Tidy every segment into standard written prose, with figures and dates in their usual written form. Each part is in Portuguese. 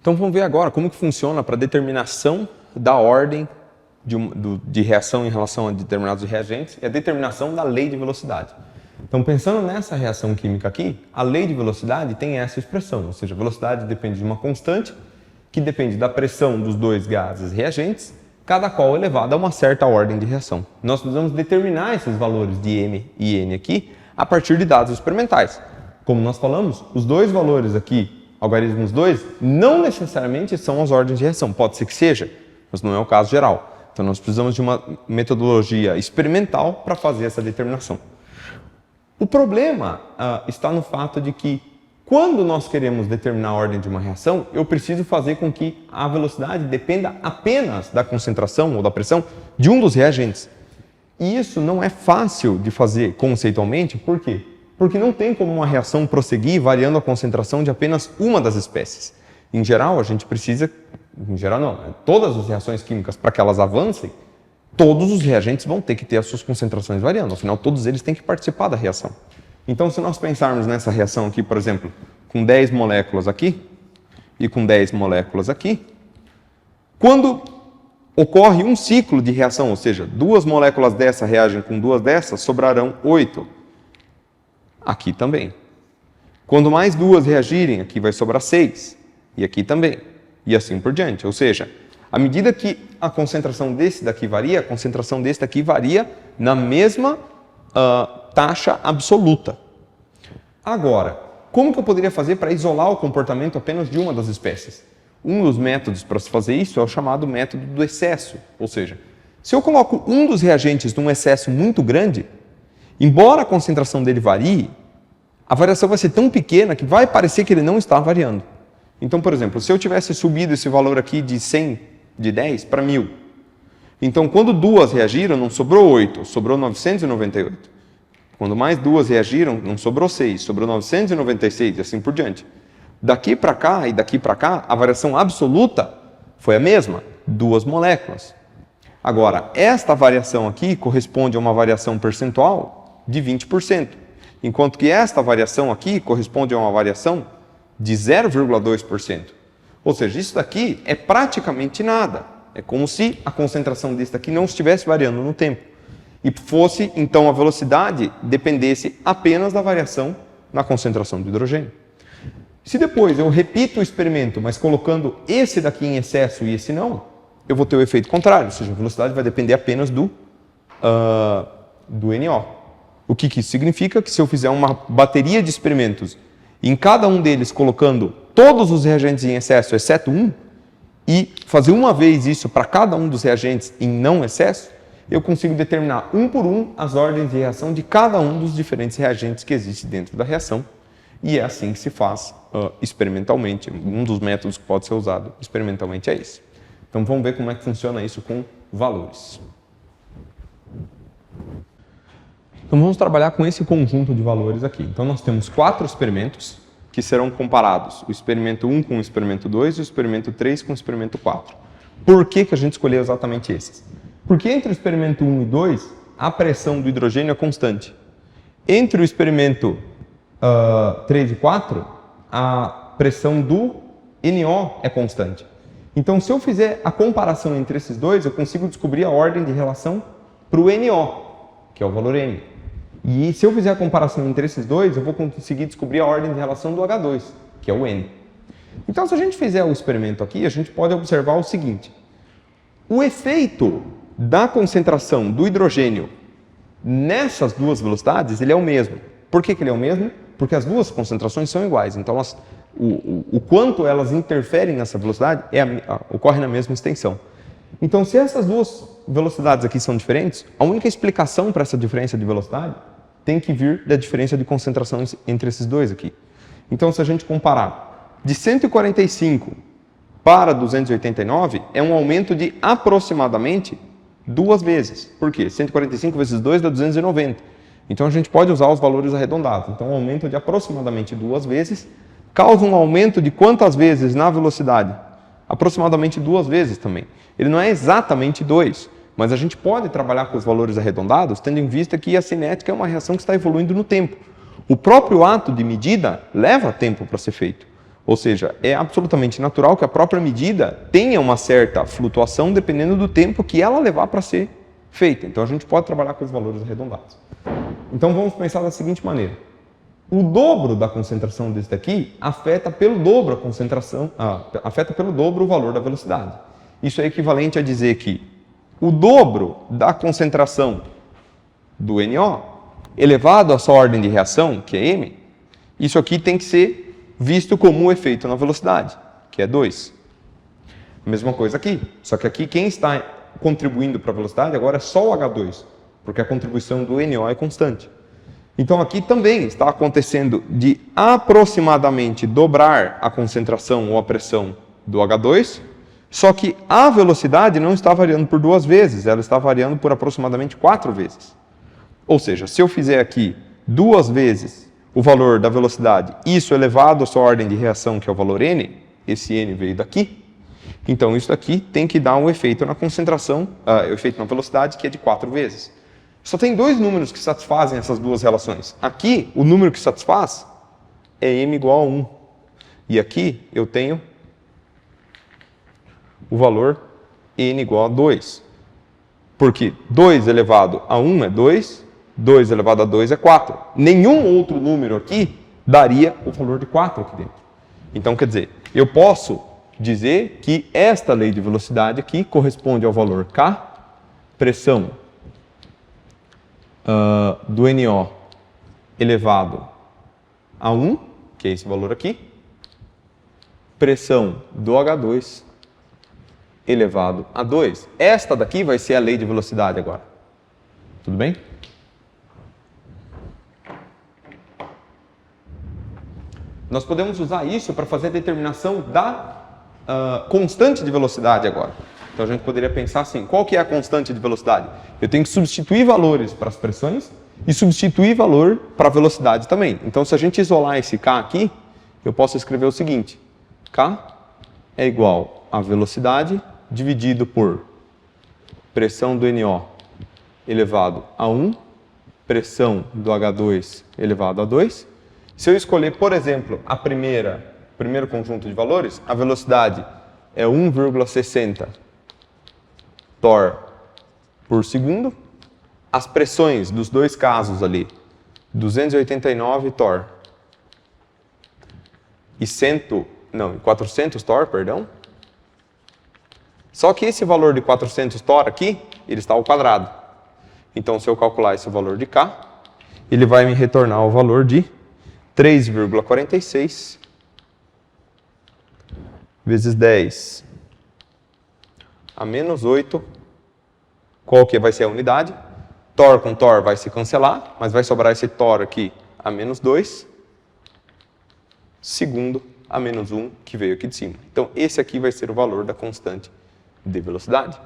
Então vamos ver agora como que funciona para a determinação da ordem de reação em relação a determinados reagentes e a determinação da lei de velocidade. Então pensando nessa reação química aqui, a lei de velocidade tem essa expressão, ou seja, a velocidade depende de uma constante que depende da pressão dos dois gases reagentes, cada qual elevada a uma certa ordem de reação. Nós precisamos determinar esses valores de M e N aqui a partir de dados experimentais. Como nós falamos, os dois valores aqui, algarismos 2, não necessariamente são as ordens de reação. Pode ser que seja, mas não é o caso geral. Então nós precisamos de uma metodologia experimental para fazer essa determinação. O problema está no fato de que quando nós queremos determinar a ordem de uma reação, eu preciso fazer com que a velocidade dependa apenas da concentração ou da pressão de um dos reagentes. E isso não é fácil de fazer conceitualmente, por quê? Porque não tem como uma reação prosseguir variando a concentração de apenas uma das espécies. Em geral, a gente precisa, todas as reações químicas, para que elas avancem, todos os reagentes vão ter que ter as suas concentrações variando, afinal todos eles têm que participar da reação. Então se nós pensarmos nessa reação aqui, por exemplo, com 10 moléculas aqui e com 10 moléculas aqui, quando ocorre um ciclo de reação, ou seja, duas moléculas dessa reagem com duas dessas, sobrarão 8. Aqui também. Quando mais duas reagirem, aqui vai sobrar 6. E aqui também. E assim por diante. Ou seja, à medida que a concentração desse daqui varia, a concentração desse daqui varia na mesma taxa absoluta. Agora, como que eu poderia fazer para isolar o comportamento apenas de uma das espécies? Um dos métodos para se fazer isso é o chamado método do excesso. Ou seja, se eu coloco um dos reagentes num excesso muito grande, embora a concentração dele varie, a variação vai ser tão pequena que vai parecer que ele não está variando. Então, por exemplo, se eu tivesse subido esse valor aqui de 100, de 10 para 1000, então quando duas reagiram, não sobrou 8, sobrou 998. Quando mais duas reagiram, não sobrou 6, sobrou 996 e assim por diante. Daqui para cá e daqui para cá, a variação absoluta foi a mesma, 2 moléculas. Agora, esta variação aqui corresponde a uma variação percentual de 20%, enquanto que esta variação aqui corresponde a uma variação de 0,2%. Ou seja, isso daqui é praticamente nada. É como se a concentração desse daqui não estivesse variando no tempo. E fosse, então, a velocidade dependesse apenas da variação na concentração do hidrogênio. Se depois eu repito o experimento, mas colocando esse daqui em excesso e esse não, eu vou ter o efeito contrário, ou seja, a velocidade vai depender apenas do NO. O que isso significa? Que se eu fizer uma bateria de experimentos, em cada um deles colocando todos os reagentes em excesso, exceto um, e fazer uma vez isso para cada um dos reagentes em não excesso, eu consigo determinar um por um as ordens de reação de cada um dos diferentes reagentes que existem dentro da reação. E é assim que se faz experimentalmente. Um dos métodos que pode ser usado experimentalmente é esse. Então vamos ver como é que funciona isso com valores. Então vamos trabalhar com esse conjunto de valores aqui. Então nós temos 4 experimentos que serão comparados. O experimento 1 com o experimento 2 e o experimento 3 com o experimento 4. Por que a gente escolheu exatamente esses? Porque entre o experimento 1 e 2, a pressão do hidrogênio é constante. Entre o experimento 3 e 4, a pressão do NO é constante. Então, se eu fizer a comparação entre esses dois, eu consigo descobrir a ordem de relação para o NO, que é o valor M. E se eu fizer a comparação entre esses dois, eu vou conseguir descobrir a ordem de relação do H2, que é o N. Então, se a gente fizer o experimento aqui, a gente pode observar o seguinte. O efeito da concentração do hidrogênio nessas duas velocidades, ele é o mesmo. Por que ele é o mesmo? Porque as duas concentrações são iguais. Então, o quanto elas interferem nessa velocidade ocorre na mesma extensão. Então, se essas duas velocidades aqui são diferentes, a única explicação para essa diferença de velocidade tem que vir da diferença de concentração entre esses dois aqui. Então, se a gente comparar de 145 para 289, é um aumento de aproximadamente 2 vezes. Por quê? 145 vezes 2 dá 290. Então, a gente pode usar os valores arredondados. Então, um aumento de aproximadamente 2 vezes causa um aumento de quantas vezes na velocidade? Aproximadamente 2 vezes também. Ele não é exatamente 2, mas a gente pode trabalhar com os valores arredondados, tendo em vista que a cinética é uma reação que está evoluindo no tempo. O próprio ato de medida leva tempo para ser feito. Ou seja, é absolutamente natural que a própria medida tenha uma certa flutuação dependendo do tempo que ela levar para ser feita. Então a gente pode trabalhar com os valores arredondados. Então vamos pensar da seguinte maneira. O dobro da concentração desse daqui afeta pelo dobro a concentração, afeta pelo dobro o valor da velocidade. Isso é equivalente a dizer que o dobro da concentração do NO elevado à sua ordem de reação, que é m, isso aqui tem que ser visto como um efeito na velocidade, que é 2. Mesma coisa aqui, só que aqui quem está contribuindo para a velocidade agora é só o H2, porque a contribuição do NO é constante. Então aqui também está acontecendo de aproximadamente dobrar a concentração ou a pressão do H2, só que a velocidade não está variando por 2 vezes, ela está variando por aproximadamente 4 vezes. Ou seja, se eu fizer aqui 2 vezes o valor da velocidade, isso elevado à sua ordem de reação, que é o valor n, esse n veio daqui, então isso daqui tem que dar um efeito na concentração, efeito na velocidade, que é de 4 vezes. Só tem 2 números que satisfazem essas duas relações. Aqui, o número que satisfaz é m igual a 1. E aqui eu tenho o valor n igual a 2. Porque 2 elevado a 1 é 2, 2 elevado a 2 é 4. Nenhum outro número aqui daria o valor de 4 aqui dentro. Então, quer dizer, eu posso dizer que esta lei de velocidade aqui corresponde ao valor K, pressão do NO elevado a 1, que é esse valor aqui, pressão do H2 elevado a 2. Esta daqui vai ser a lei de velocidade agora. Tudo bem? Nós podemos usar isso para fazer a determinação da constante de velocidade agora. Então a gente poderia pensar assim, qual que é a constante de velocidade? Eu tenho que substituir valores para as pressões e substituir valor para a velocidade também. Então se a gente isolar esse K aqui, eu posso escrever o seguinte, K é igual a velocidade dividido por pressão do NO elevado a 1, pressão do H2 elevado a 2. Se eu escolher, por exemplo, primeiro conjunto de valores, a velocidade é 1,60 torr por segundo. As pressões dos dois casos ali, 289 torr e 400 torr, perdão. Só que esse valor de 400 torr aqui, ele está ao quadrado. Então, se eu calcular esse valor de K, ele vai me retornar o valor de 3,46 vezes 10 a menos 8. Qual que vai ser a unidade? Torr com torr vai se cancelar, mas vai sobrar esse torr aqui a menos 2, segundo a menos 1 que veio aqui de cima. Então, esse aqui vai ser o valor da constante de velocidade.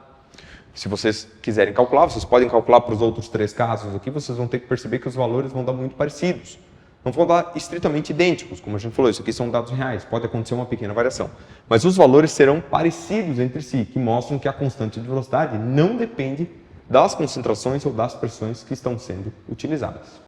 Se vocês quiserem calcular, vocês podem calcular para os outros 3 casos aqui, vocês vão ter que perceber que os valores vão dar muito parecidos. Não vão dar estritamente idênticos, como a gente falou, isso aqui são dados reais, pode acontecer uma pequena variação. Mas os valores serão parecidos entre si, que mostram que a constante de velocidade não depende das concentrações ou das pressões que estão sendo utilizadas.